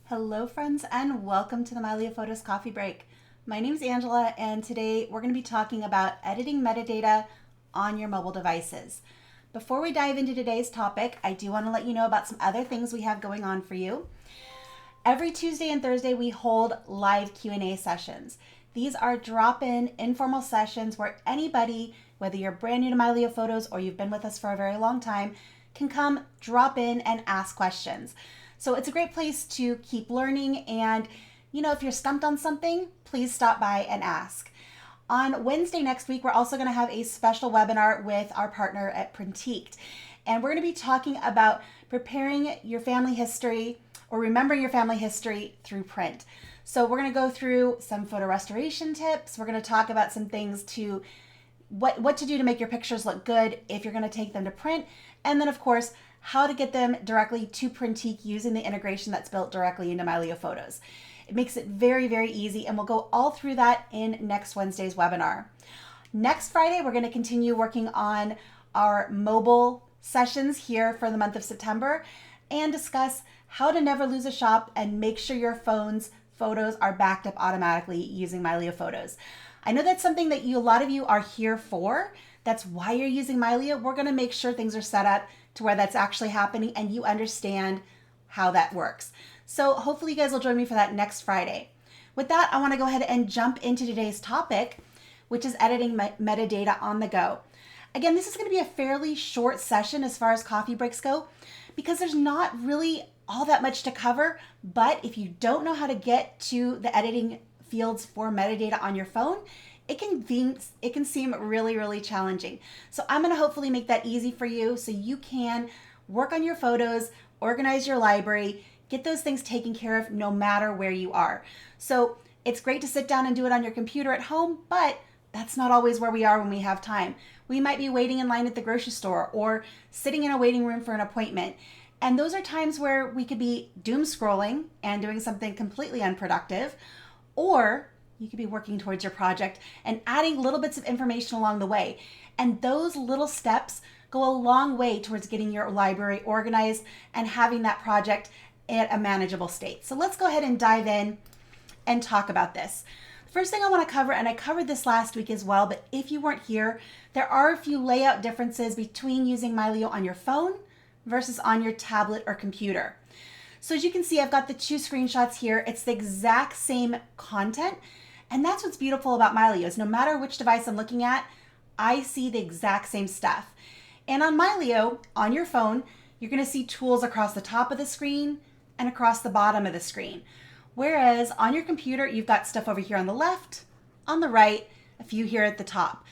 Hello friends and welcome to the Mylio Photos Coffee Break. My name is Angela and today we're going to be talking about editing metadata on your mobile devices. Before we dive into today's topic, I do want to let you know about some other things we have going on for you. Every Tuesday and Thursday we hold live Q&A sessions. These are drop-in informal sessions where anybody, whether you're brand new to Mylio Photos or you've been with us for a very long time, can come drop in and ask questions. So it's a great place to keep learning, and if you're stumped on something, please stop by and ask. On Wednesday next week, we're also going to have a special webinar with our partner at Printiqued, and we're going to be talking about preparing your family history or remembering your family history through print. So we're going to go through some photo restoration tips. We're going to talk about some things to what to do to make your pictures look good if you're going to take them to print, and then of course how to get them directly to Printiqued using the integration that's built directly into Mylio Photos. It makes it very, very easy, and we'll go all through that in next Wednesday's webinar. Next Friday, we're going to continue working on our mobile sessions here for the month of September and discuss how to never lose a shot and make sure your phone's photos are backed up automatically using Mylio Photos. I know that's something that a lot of you are here for. That's why you're using Mylio. We're going to make sure things are set up to where that's actually happening and you understand how that works. So hopefully you guys will join me for that next Friday. With that, I want to go ahead and jump into today's topic, which is editing metadata on the go. Again, this is going to be a fairly short session as far as coffee breaks go, because there's not really all that much to cover. But if you don't know how to get to the editing fields for metadata on your phone, it can seem really, really challenging. So I'm going to hopefully make that easy for you so you can work on your photos, organize your library, get those things taken care of no matter where you are. So it's great to sit down and do it on your computer at home, but that's not always where we are when we have time. We might be waiting in line at the grocery store or sitting in a waiting room for an appointment. And those are times where we could be doom scrolling and doing something completely unproductive, or you could be working towards your project and adding little bits of information along the way. And those little steps go a long way towards getting your library organized and having that project at a manageable state. So let's go ahead and dive in and talk about this. The first thing I want to cover, and I covered this last week as well, but if you weren't here, there are a few layout differences between using Mylio on your phone versus on your tablet or computer. So as you can see, I've got the two screenshots here. It's the exact same content. And that's what's beautiful about Mylio is no matter which device I'm looking at, I see the exact same stuff. And on Mylio, on your phone, you're going to see tools across the top of the screen and across the bottom of the screen. Whereas on your computer, you've got stuff over here on the left, on the right, a few here at the top.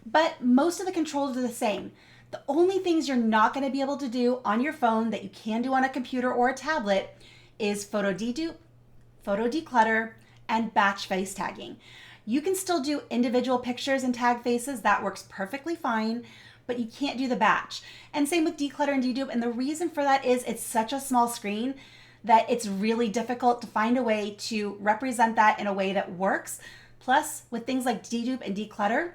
But most of the controls are the same. The only things you're not going to be able to do on your phone that you can do on a computer or a tablet is photo dedupe, photo declutter, and batch face tagging. You can still do individual pictures and tag faces. That works perfectly fine, but you can't do the batch. And same with declutter and dedupe. And the reason for that is it's such a small screen that it's really difficult to find a way to represent that in a way that works. Plus, with things like dedupe and declutter,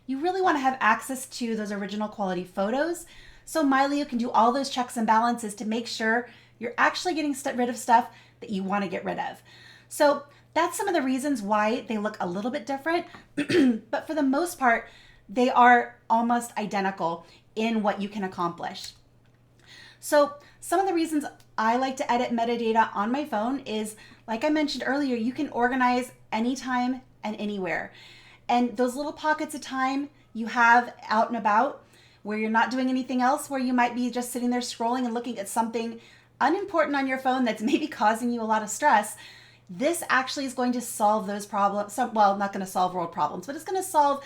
you really want to have access to those original quality photos. So Mylio can do all those checks and balances to make sure you're actually getting rid of stuff that you want to get rid of. So that's some of the reasons why they look a little bit different, but for the most part, they are almost identical in what you can accomplish. So some of the reasons I like to edit metadata on my phone is, like I mentioned earlier, you can organize anytime and anywhere. And those little pockets of time you have out and about where you're not doing anything else, where you might be just sitting there scrolling and looking at something unimportant on your phone that's maybe causing you a lot of stress, this actually is going to solve those problems. Well, not going to solve world problems, but it's going to solve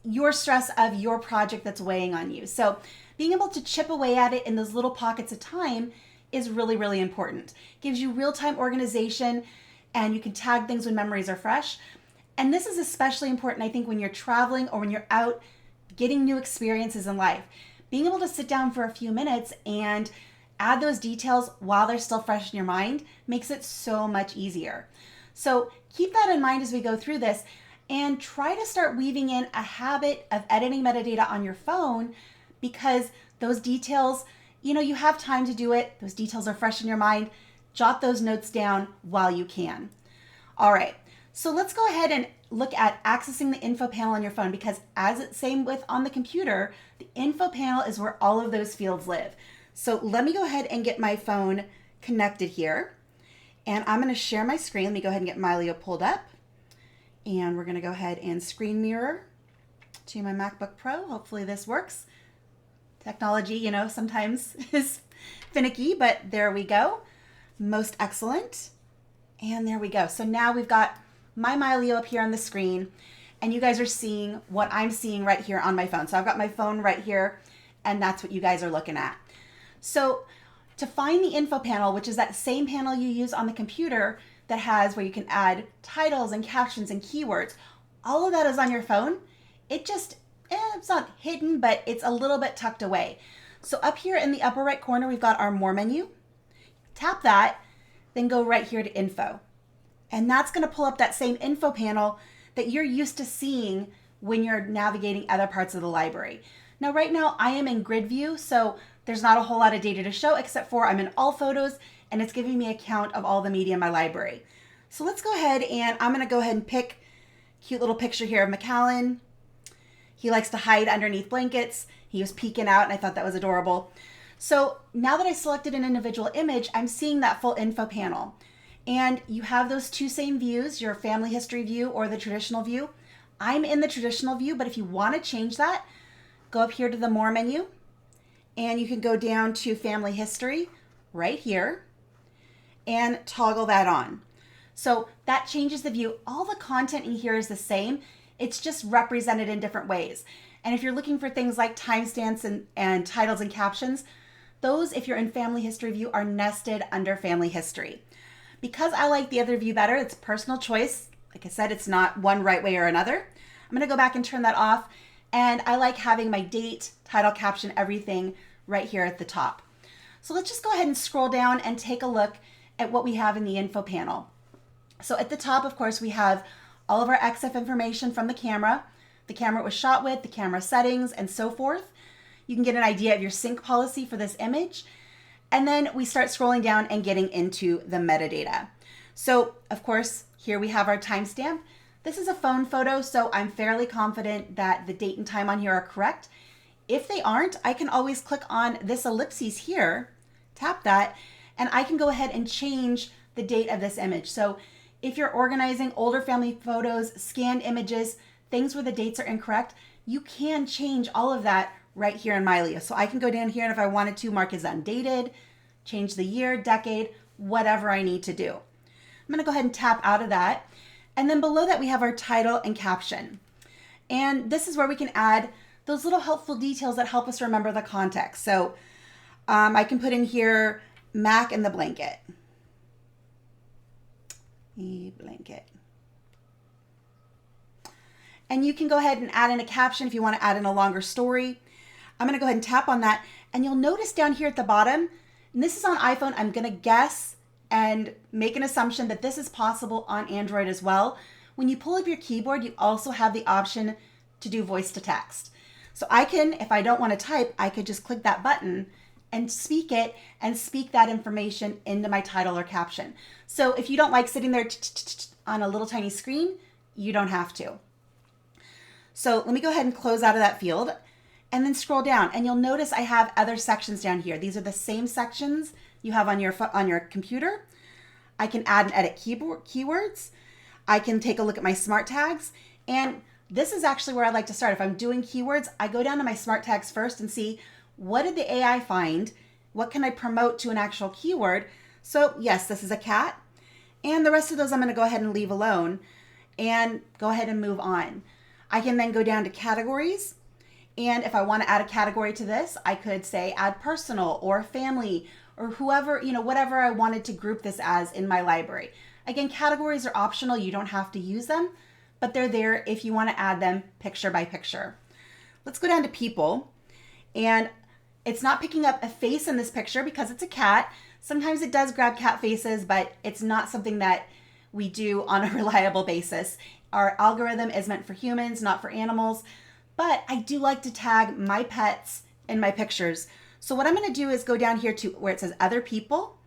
your stress of your project that's weighing on you. So being able to chip away at it in those little pockets of time is really, really important. Gives you real-time organization, and you can tag things when memories are fresh. And this is especially important, I think, when you're traveling or when you're out getting new experiences in life. Being able to sit down for a few minutes and add those details while they're still fresh in your mind makes it so much easier. So keep that in mind as we go through this, and try to start weaving in a habit of editing metadata on your phone, because those details, you have time to do it. Those details are fresh in your mind. jot those notes down while you can. All right, so let's go ahead and look at accessing the info panel on your phone, because as it's same with on the computer, the info panel is where all of those fields live. So let me go ahead and get my phone connected here, and I'm going to share my screen. Let me go ahead and get Mylio pulled up, and we're going to go ahead and screen mirror to my MacBook Pro. Hopefully this works. Technology, you know, sometimes is finicky, but there we go. Most excellent. And there we go. So now we've got my Mylio up here on the screen, and you guys are seeing what I'm seeing right here on my phone. So I've got my phone right here, and that's what you guys are looking at. So to find the info panel, which is that same panel you use on the computer that has where you can add titles and captions and keywords, all of that is on your phone. It just, it's not hidden, but it's a little bit tucked away. So up here in the upper right corner, we've got our More menu. Tap that, then go right here to Info. And that's going to pull up that same info panel that you're used to seeing when you're navigating other parts of the library. Now, right now, I am in grid view, so there's not a whole lot of data to show, except for I'm in all photos, and it's giving me a count of all the media in my library. So let's go ahead, and I'm going to go ahead and pick a cute little picture here of Macallan. He likes to hide underneath blankets. He was peeking out, and I thought that was adorable. So now that I selected an individual image, I'm seeing that full info panel. And you have those two same views, your family history view or the traditional view. I'm in the traditional view, but if you want to change that, go up here to the More menu, and you can go down to Family History right here and toggle that on. So that changes the view. All the content in here is the same. It's just represented in different ways. And if you're looking for things like timestamps and titles and captions, those, if you're in Family History view, are nested under Family History. Because I like the other view better, it's personal choice. Like I said, it's not one right way or another. I'm gonna go back and turn that off. And I like having my date, title, caption, everything right here at the top. So let's just go ahead and scroll down and take a look at what we have in the info panel. So at the top, of course, we have all of our EXIF information from the camera it was shot with, the camera settings, and so forth. You can get an idea of your sync policy for this image. And then we start scrolling down and getting into the metadata. So of course, here we have our timestamp. This is a phone photo, so I'm fairly confident that the date and time on here are correct. If they aren't, I can always click on this ellipses here, tap that, and I can go ahead and change the date of this image. So if you're organizing older family photos, scanned images, things where the dates are incorrect, you can change all of that right here in Mylio. So I can go down here, and if I wanted to, mark as undated, change the year, decade, whatever I need to do. I'm gonna go ahead and tap out of that. And then below that, we have our title and caption. And this is where we can add those little helpful details that help us remember the context. So I can put in here, Mac and the blanket. The blanket. And you can go ahead and add in a caption if you want to add in a longer story. I'm going to go ahead and tap on that. And you'll notice down here at the bottom, and this is on iPhone, I'm going to guess and make an assumption that this is possible on Android as well. When you pull up your keyboard, you also have the option to do voice to text. So I can, if I don't want to type, I could just click that button and speak it and speak that information into my title or caption. So if you don't like sitting there on a little tiny screen, you don't have to. So let me go ahead and close out of that field and then scroll down, and you'll notice I have other sections down here. These are the same sections you have on your computer. I can add and edit keywords. I can take a look at my smart tags, and this is actually where I like to start. If I'm doing keywords, I go down to my smart tags first and see, what did the AI find? What can I promote to an actual keyword? So yes, this is a cat, and the rest of those I'm going to go ahead and leave alone and go ahead and move on. I can then go down to categories, and if I want to add a category to this, I could say add personal or family or whoever, whatever I wanted to group this as in my library. Again, categories are optional. You don't have to use them, but they're there if you want to add them picture by picture. Let's go down to people, and it's not picking up a face in this picture because it's a cat. Sometimes it does grab cat faces, but it's not something that we do on a reliable basis. Our algorithm is meant for humans, not for animals, but I do like to tag my pets in my pictures. So what I'm going to do is go down here to where it says other people,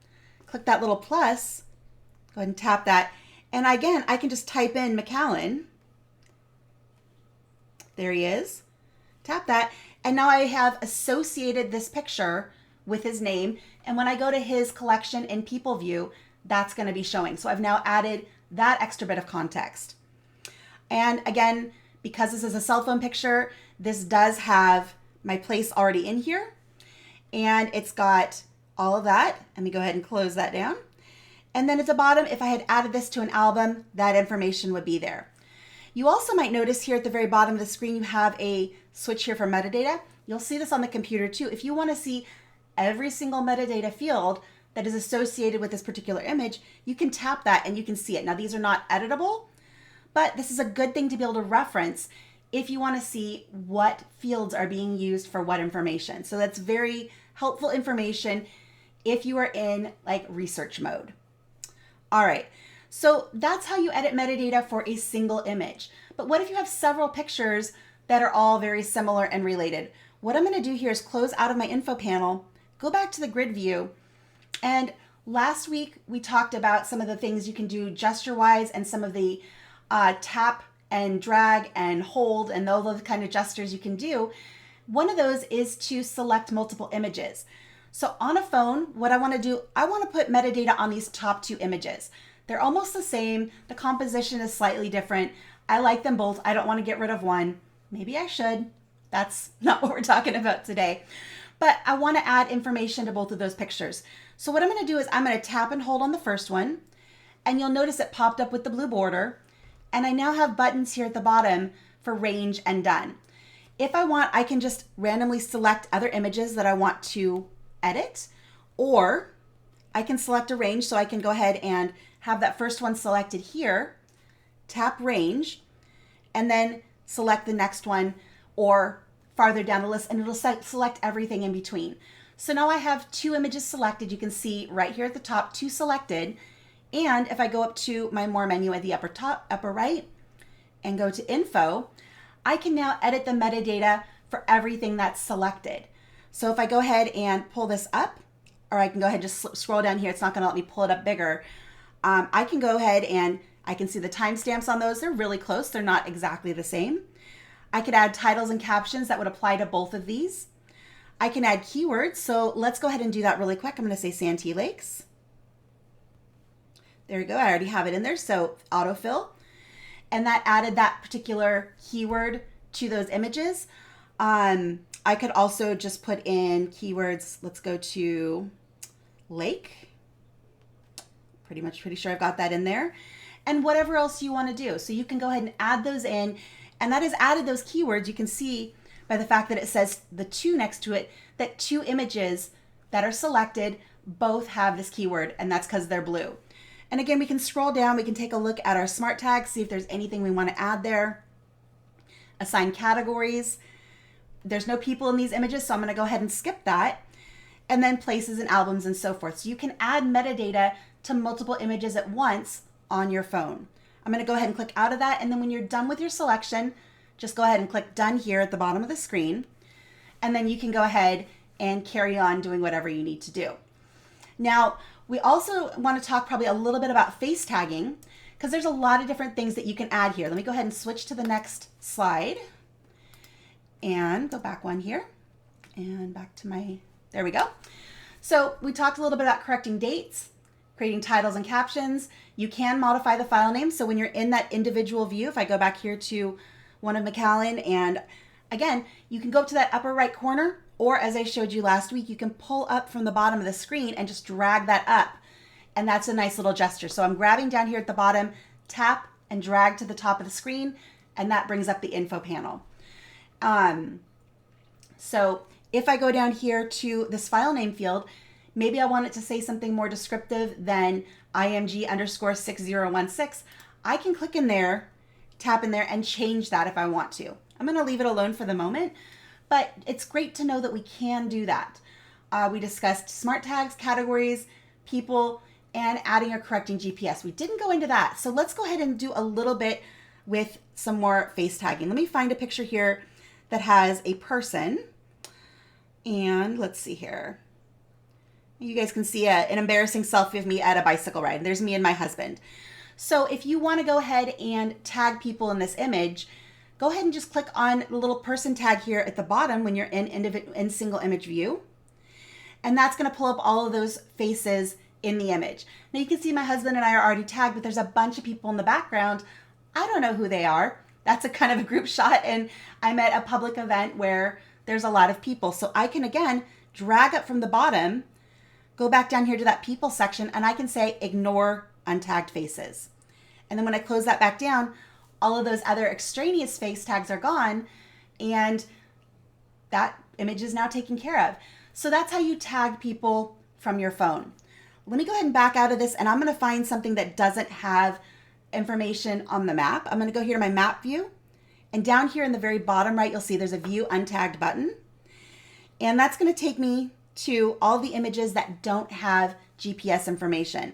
click that little plus, go ahead and tap that. And again, I can just type in McAllen. There he is. Tap that. And now I have associated this picture with his name. And when I go to his collection in People View, that's going to be showing. So I've now added that extra bit of context. And again, because this is a cell phone picture, this does have my place already in here. And it's got all of that. Let me go ahead and close that down. And then at the bottom, if I had added this to an album, that information would be there. You also might notice here at the very bottom of the screen, you have a switch here for metadata. You'll see this on the computer too. If you want to see every single metadata field that is associated with this particular image, you can tap that and you can see it. Now, these are not editable, but this is a good thing to be able to reference if you want to see what fields are being used for what information. So that's very helpful information if you are in like research mode. All right, so that's how you edit metadata for a single image. But what if you have several pictures that are all very similar and related? What I'm going to do here is close out of my info panel, go back to the grid view, and last week we talked about some of the things you can do gesture-wise and some of the tap and drag and hold and all those kind of gestures you can do. One of those is to select multiple images. So on a phone, what I want to do, I want to put metadata on these top two images. They're almost the same. The composition is slightly different. I like them both. I don't want to get rid of one. Maybe I should. That's not what we're talking about today. But I want to add information to both of those pictures. So what I'm going to do is I'm going to tap and hold on the first one. And you'll notice it popped up with the blue border. And I now have buttons here at the bottom for range and done. If I want, I can just randomly select other images that I want to edit, or I can select a range. So I can go ahead and have that first one selected here, tap range, and then select the next one or farther down the list, and it'll select everything in between. So now I have two images selected. You can see right here at the top, two selected. And if I go up to my More menu at the upper right, and go to Info, I can now edit the metadata for everything that's selected. So if I go ahead and pull this up, or I can go ahead and just scroll down here, it's not going to let me pull it up bigger. I can go ahead and I can see the timestamps on those. They're really close. They're not exactly the same. I could add titles and captions that would apply to both of these. I can add keywords. So let's go ahead and do that really quick. I'm going to say Santee Lakes. There we go. I already have it in there. So autofill. And that added that particular keyword to those images. I could also just put in keywords. Let's go to lake. Pretty sure I've got that in there. And whatever else you want to do. So you can go ahead and add those in. And that has added those keywords. You can see by the fact that it says the two next to it, that two images that are selected both have this keyword, and that's because they're blue. And again, we can scroll down. We can take a look at our smart tags, see if there's anything we want to add there. Assign categories. There's no people in these images, so I'm going to go ahead and skip that. And then places and albums and so forth. So you can add metadata to multiple images at once on your phone. I'm going to go ahead and click out of that. And then when you're done with your selection, just go ahead and click done here at the bottom of the screen. And then you can go ahead and carry on doing whatever you need to do. Now, we also want to talk probably a little bit about face tagging, because there's a lot of different things that you can add here. Let me go ahead and switch to the next slide and go back one here and back to my, there we go. So we talked a little bit about correcting dates, creating titles and captions. You can modify the file name. So when you're in that individual view, if I go back here to one of McAllen, and again, you can go up to that upper right corner, or as I showed you last week, you can pull up from the bottom of the screen and just drag that up. And that's a nice little gesture. So I'm grabbing down here at the bottom, tap and drag to the top of the screen, and that brings up the info panel. So if I go down here to this file name field, maybe I want it to say something more descriptive than img_6016. I can click in there, tap in there, and change that if I want to. I'm going to leave it alone for the moment, but it's great to know that we can do that. We discussed smart tags, categories, people, and adding or correcting GPS. We didn't go into that. So let's go ahead and do a little bit with some more face tagging. Let me find a picture here that has a person. And let's see here. You guys can see an embarrassing selfie of me at a bicycle ride. There's me and my husband. So if you want to go ahead and tag people in this image, go ahead and just click on the little person tag here at the bottom when you're in single image view. And that's going to pull up all of those faces in the image. Now you can see my husband and I are already tagged, but there's a bunch of people in the background. I don't know who they are. That's a kind of a group shot, and I'm at a public event where there's a lot of people. So I can, again, drag up from the bottom, go back down here to that people section, and I can say ignore untagged faces. And then when I close that back down, all of those other extraneous face tags are gone, and that image is now taken care of. So that's how you tag people from your phone. Let me go ahead and back out of this, and I'm going to find something that doesn't have information on the map. I'm going to go here to my map view, and down here in the very bottom right, you'll see there's a view untagged button. And that's going to take me to all the images that don't have GPS information.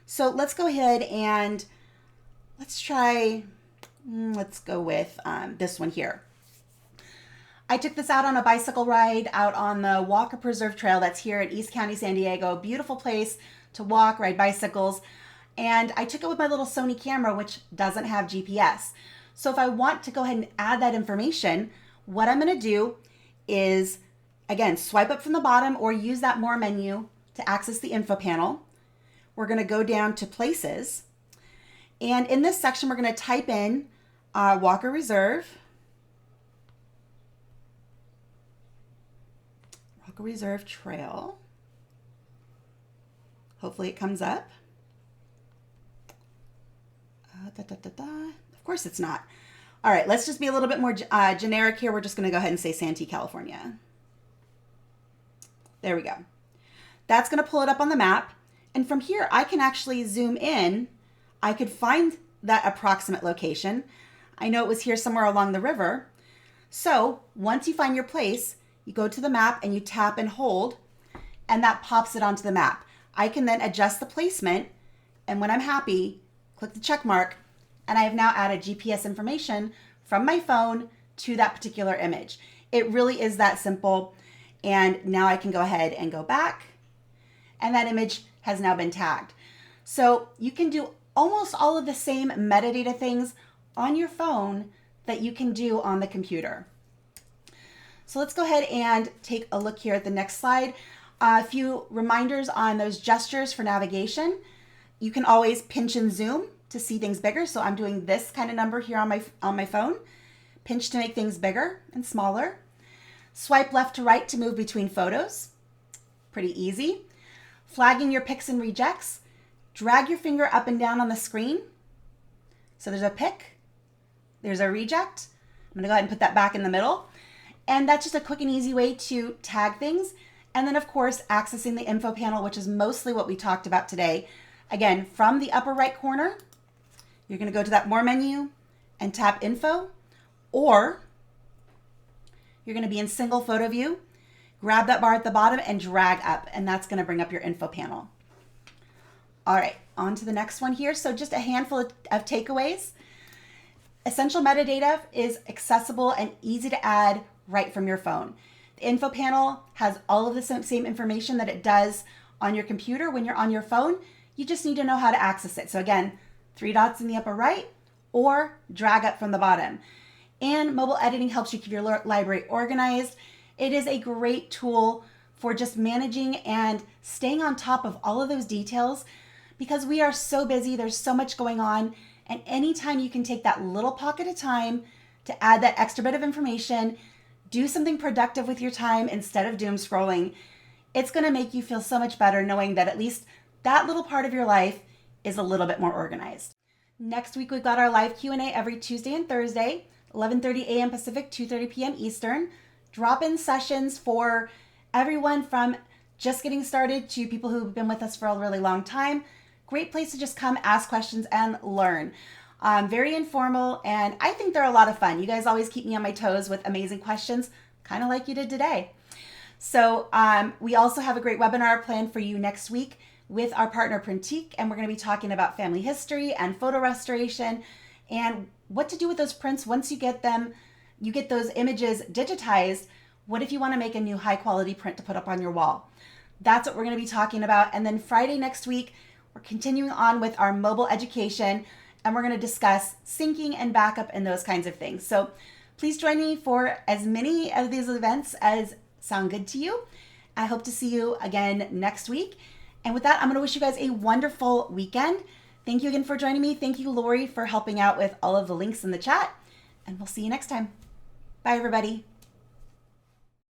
So let's go ahead and let's go with this one here. I took this out on a bicycle ride out on the Walker Preserve Trail that's here at East County, San Diego. Beautiful place to walk, ride bicycles. And I took it with my little Sony camera, which doesn't have GPS. So if I want to go ahead and add that information, what I'm going to do is, again, swipe up from the bottom or use that More menu to access the info panel. We're going to go down to Places. And in this section, we're going to type in Walker Reserve Trail. Hopefully it comes up. Of course it's not. All right, let's just be a little bit more generic here. We're just going to go ahead and say Santee, California. There we go. That's going to pull it up on the map. And from here, I can actually zoom in. I could find that approximate location. I know it was here somewhere along the river. So once you find your place, you go to the map and you tap and hold, and that pops it onto the map. I can then adjust the placement, and when I'm happy, click the check mark, and I have now added GPS information from my phone to that particular image. It really is that simple. And now I can go ahead and go back, and that image has now been tagged. So you can do almost all of the same metadata things on your phone that you can do on the computer. So let's go ahead and take a look here at the next slide. A few reminders on those gestures for navigation. You can always pinch and zoom to see things bigger. So I'm doing this kind of number here on my phone. Pinch to make things bigger and smaller. Swipe left to right to move between photos. Pretty easy. Flagging your picks and rejects. Drag your finger up and down on the screen. So there's a pick, there's a reject. I'm going to go ahead and put that back in the middle. And that's just a quick and easy way to tag things. And then, of course, accessing the info panel, which is mostly what we talked about today. Again, from the upper right corner, you're going to go to that More menu and tap Info, or you're going to be in single photo view, grab that bar at the bottom and drag up, and that's going to bring up your info panel. All right, on to the next one here. So just a handful of takeaways. Essential metadata is accessible and easy to add right from your phone. The info panel has all of the same information that it does on your computer when you're on your phone. You just need to know how to access it. So again, 3 dots in the upper right or drag up from the bottom. And mobile editing helps you keep your library organized. It is a great tool for just managing and staying on top of all of those details because we are so busy. There's so much going on. And anytime you can take that little pocket of time to add that extra bit of information, do something productive with your time instead of doom scrolling, it's going to make you feel so much better knowing that at least that little part of your life is a little bit more organized. Next week, we've got our live Q&A every Tuesday and Thursday, 11:30 a.m. Pacific, 2:30 p.m. Eastern. Drop-in sessions for everyone from just getting started to people who've been with us for a really long time. Great place to just come, ask questions, and learn. Very informal, and I think they're a lot of fun. You guys always keep me on my toes with amazing questions, kind of like you did today. So we also have a great webinar planned for you next week with our partner Printique, and we're going to be talking about family history and photo restoration and what to do with those prints once you get them, you get those images digitized. What if you want to make a new high quality print to put up on your wall? That's what we're going to be talking about. And then Friday next week, we're continuing on with our mobile education, and we're going to discuss syncing and backup and those kinds of things. So please join me for as many of these events as sound good to you. I hope to see you again next week. And with that, I'm going to wish you guys a wonderful weekend. Thank you again for joining me. Thank you, Lori, for helping out with all of the links in the chat. And we'll see you next time. Bye, everybody.